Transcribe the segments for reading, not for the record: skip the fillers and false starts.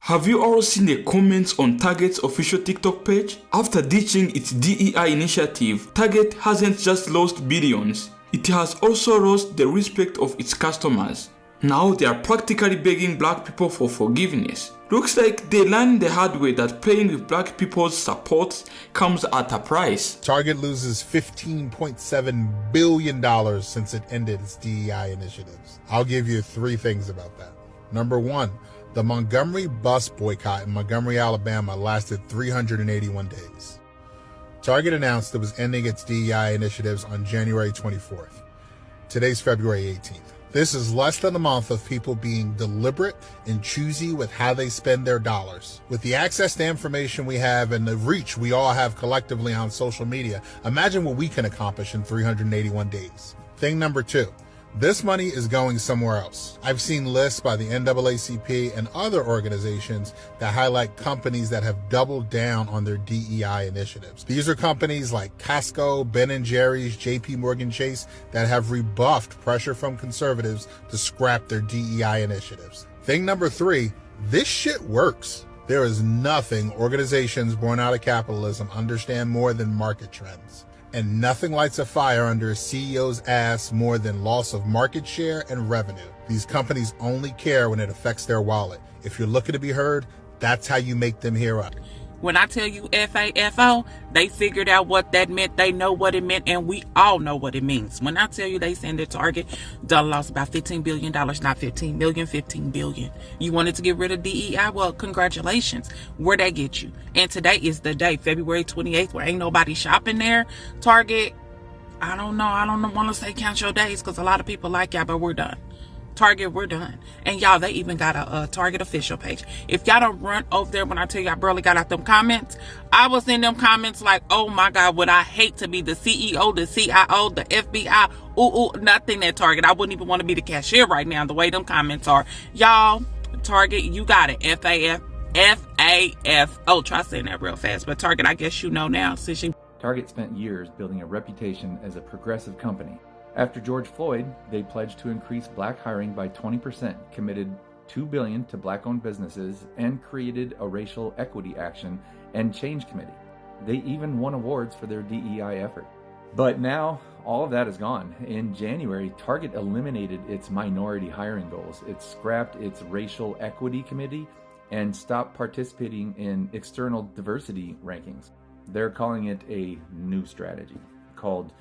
Have you all seen the comments on Target's official TikTok page? After ditching its DEI initiative, Target hasn't just lost billions, it has also lost the respect of its customers. Now they are practically begging black people for forgiveness. Looks like they learned the hard way that playing with black people's support comes at a price. Target loses $15.7 billion since it ended its DEI initiatives. I'll give you 3 things about that. Number 1, the Montgomery bus boycott in Montgomery, Alabama lasted 381 days. Target announced it was ending its DEI initiatives on January 24th. Today's February 18th. This is less than a month of people being deliberate and choosy with how they spend their dollars. With the access to information we have and the reach we all have collectively on social media, imagine what we can accomplish in 381 days. Thing number 2. This money is going somewhere else. I've seen lists by the NAACP and other organizations that highlight companies that have doubled down on their DEI initiatives. These are companies like Costco, Ben & Jerry's, JP Morgan Chase that have rebuffed pressure from conservatives to scrap their DEI initiatives. Thing number 3, this shit works. There is nothing organizations born out of capitalism understand more than market trends. And nothing lights a fire under a CEO's ass more than loss of market share and revenue. These companies only care when it affects their wallet. If you're looking to be heard, that's how you make them hear up. When I tell you FAFO, they figured out what that meant. They know what it meant, and we all know what it means. When I tell you they send at Target, done lost about $15 billion, not 15 million, 15 billion. You wanted to get rid of DEI? Well, congratulations. Where'd that get you? And today is the day, February 28th, where ain't nobody shopping there. Target, I don't know. I don't want to say count your days because a lot of people like y'all, but we're done. Target, we're done. And y'all, they even got a Target official page. If y'all don't run over there when I tell you I barely got out them comments, I was in them comments like, oh my God, would I hate to be the CEO, the CIO, the FBI, nothing at Target. I wouldn't even want to be the cashier right now, the way them comments are. Y'all, Target, you got it. FAFO. Try saying that real fast. But Target, I guess you know now since you... Target spent years building a reputation as a progressive company. After George Floyd, they pledged to increase black hiring by 20%, committed $2 billion to black-owned businesses, and created a racial equity action and change committee. They even won awards for their DEI effort. But now, all of that is gone. In January, Target eliminated its minority hiring goals. It scrapped its racial equity committee and stopped participating in external diversity rankings. They're calling it a new strategy called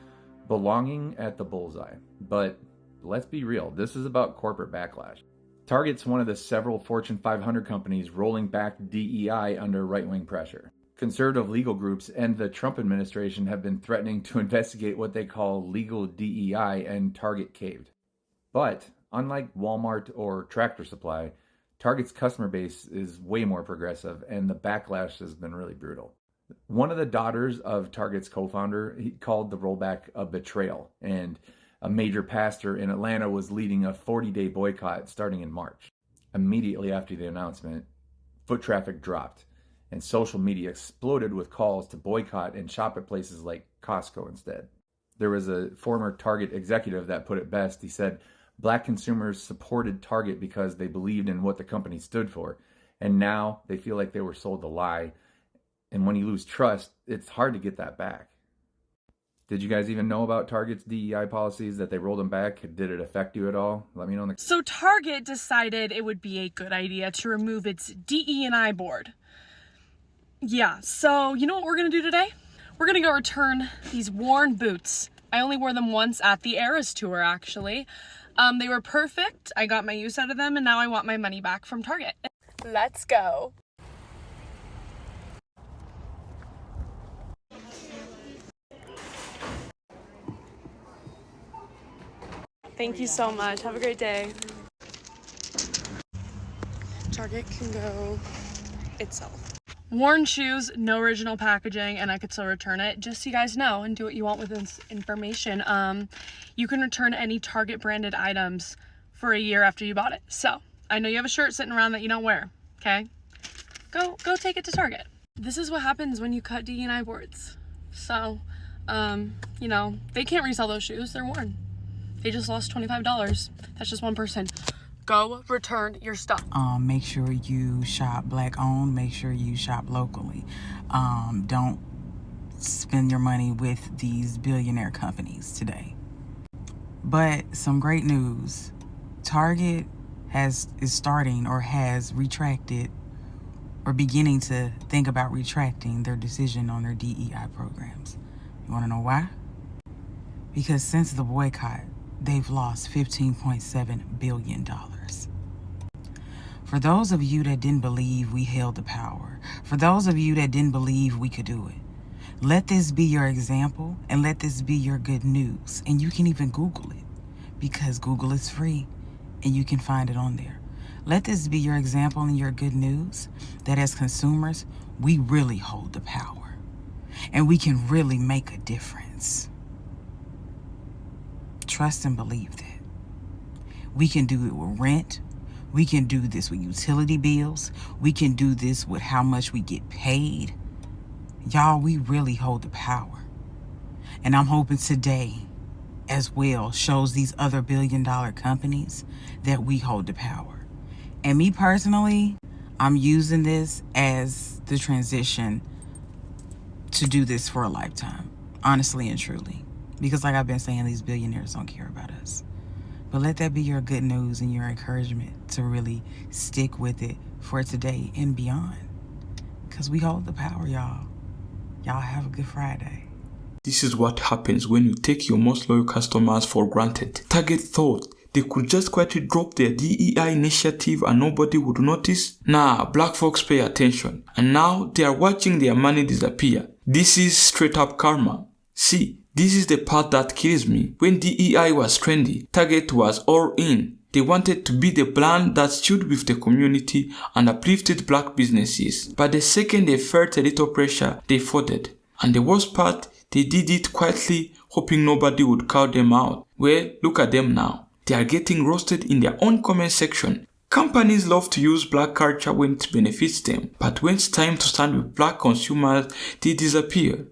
belonging at the bullseye. But let's be real, this is about corporate backlash. Target's one of the several Fortune 500 companies rolling back DEI under right-wing pressure. Conservative legal groups and the Trump administration have been threatening to investigate what they call legal DEI, and Target caved. But unlike Walmart or Tractor Supply, Target's customer base is way more progressive, and the backlash has been really brutal. One of the daughters of Target's co-founder, he called the rollback a betrayal, and a major pastor in Atlanta was leading a 40-day boycott starting in March. Immediately after the announcement, foot traffic dropped, and social media exploded with calls to boycott and shop at places like Costco instead. There was a former Target executive that put it best. He said, "Black consumers supported Target because they believed in what the company stood for, and now they feel like they were sold a lie. And when you lose trust, it's hard to get that back." Did you guys even know about Target's DEI policies, that they rolled them back? Did it affect you at all? Let me know in the... So Target decided it would be a good idea to remove its DE&I board. Yeah, so you know what we're going to do today? We're going to go return these worn boots. I only wore them once at the Eras tour, actually. They were perfect. I got my use out of them, and now I want my money back from Target. Let's go. Thank you so much. Have a great day. Target can go itself. Worn shoes, no original packaging, and I could still return it. Just so you guys know and do what you want with this information. You can return any Target branded items for a year after you bought it. So I know you have a shirt sitting around that you don't wear. Okay, go take it to Target. This is what happens when you cut D&I boards. So, you know, they can't resell those shoes. They're worn. They just lost $25. That's just one person. Go return your stuff. Make sure you shop black owned. Make sure you shop locally. Don't spend your money with these billionaire companies today. But some great news. Target is starting or has retracted or beginning to think about retracting their decision on their DEI programs. You want to know why? Because since the boycott, they've lost $15.7 billion. For those of you that didn't believe we held the power, for those of you that didn't believe we could do it, let this be your example and let this be your good news. And you can even Google it because Google is free and you can find it on there. Let this be your example and your good news that as consumers, we really hold the power and we can really make a difference. Trust and believe that. We can do it with rent. We can do this with utility bills. We can do this with how much we get paid. Y'all, we really hold the power. And I'm hoping today as well shows these other billion-dollar companies that we hold the power. And me personally, I'm using this as the transition to do this for a lifetime, honestly and truly. Because like I've been saying, these billionaires don't care about us. But let that be your good news and your encouragement to really stick with it for today and beyond. Because we hold the power, y'all. Y'all have a good Friday. This is what happens when you take your most loyal customers for granted. Target thought they could just quietly drop their DEI initiative and nobody would notice. Nah, black folks pay attention. And now they are watching their money disappear. This is straight up karma. See, this is the part that kills me. When DEI was trendy, Target was all in. They wanted to be the brand that stood with the community and uplifted black businesses. But the second they felt a little pressure, they folded. And the worst part, they did it quietly, hoping nobody would call them out. Well, look at them now. They are getting roasted in their own comment section. Companies love to use black culture when it benefits them, but when it's time to stand with black consumers, they disappear.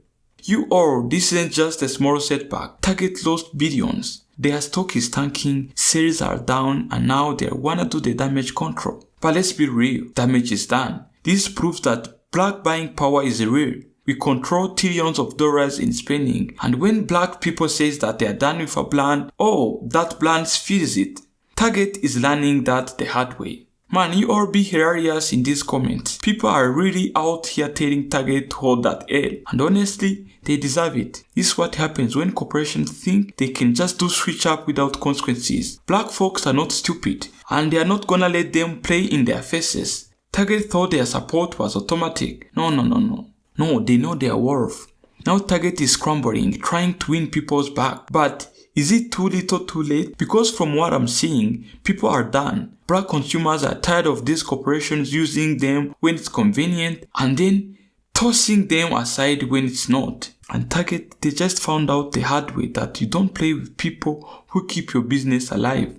This isn't just a small setback. Target lost billions. Their stock is tanking, sales are down, and now they wanna do the damage control. But let's be real, damage is done. This proves that black buying power is real. We control trillions of dollars in spending, and when black people say that they are done with a brand, that brand feels it. Target is learning that the hard way. Man, you all be hilarious in these comments. People are really out here telling Target to hold that L, and honestly, they deserve it. This is what happens when corporations think they can just do switch up without consequences. Black folks are not stupid, and they are not gonna let them play in their faces. Target thought their support was automatic. No, they know their worth. Now Target is scrambling, trying to win people's back. But is it too little too late? Because from what I'm seeing, people are done. Black consumers are tired of these corporations using them when it's convenient and then tossing them aside when it's not. And Target, they just found out the hard way that you don't play with people who keep your business alive.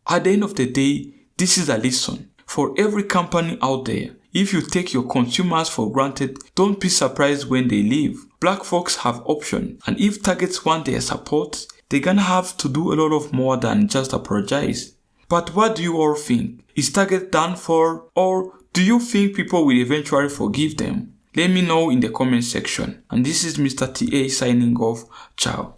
At the end of the day, this is a lesson for every company out there. If you take your consumers for granted, don't be surprised when they leave. Black folks have options, and if Targets want their support, they're gonna have to do a lot of more than just apologize. But what do you all think? Is Target done for, or do you think people will eventually forgive them? Let me know in the comment section. And this is Mr. TA signing off. Ciao.